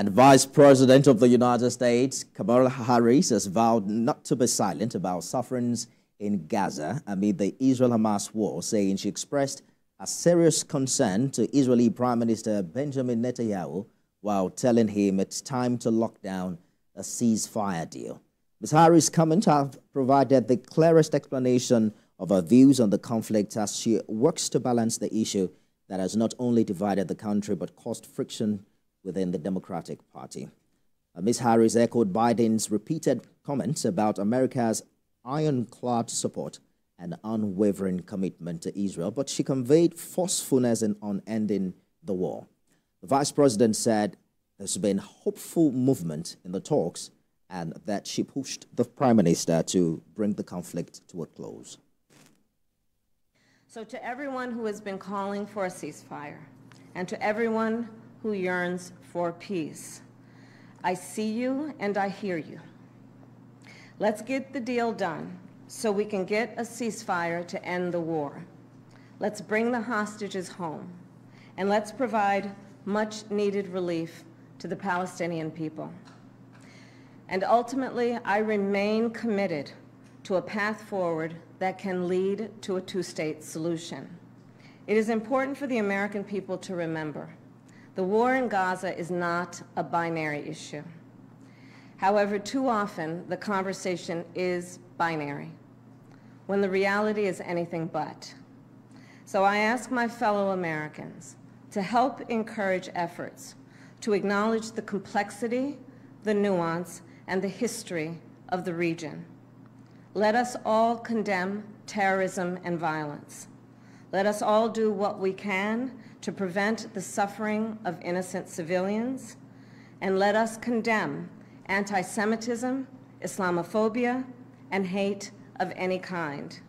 And Vice President of the United States, Kamala Harris, has vowed not to be silent about sufferings in Gaza amid the Israel-Hamas war, saying she expressed a serious concern to Israeli Prime Minister Benjamin Netanyahu while telling him it's time to lock down a ceasefire deal. Ms. Harris' comments have provided the clearest explanation of her views on the conflict as she works to balance the issue that has not only divided the country but caused friction within the Democratic Party. Ms. Harris echoed Biden's repeated comments about America's ironclad support and unwavering commitment to Israel, but she conveyed forcefulness on ending the war. The Vice President said there's been hopeful movement in the talks and that she pushed the Prime Minister to bring the conflict to a close. So to everyone who has been calling for a ceasefire and to everyone who yearns for peace, I see you and I hear you. Let's get the deal done so we can get a ceasefire to end the war. Let's bring the hostages home, and let's provide much-needed relief to the Palestinian people. And ultimately, I remain committed to a path forward that can lead to a two-state solution. It is important for the American people to remember the war in Gaza is not a binary issue. However, too often the conversation is binary, when the reality is anything but. So I ask my fellow Americans to help encourage efforts to acknowledge the complexity, the nuance, and the history of the region. Let us all condemn terrorism and violence. Let us all do what we can to prevent the suffering of innocent civilians, and let us condemn anti-Semitism, Islamophobia, and hate of any kind.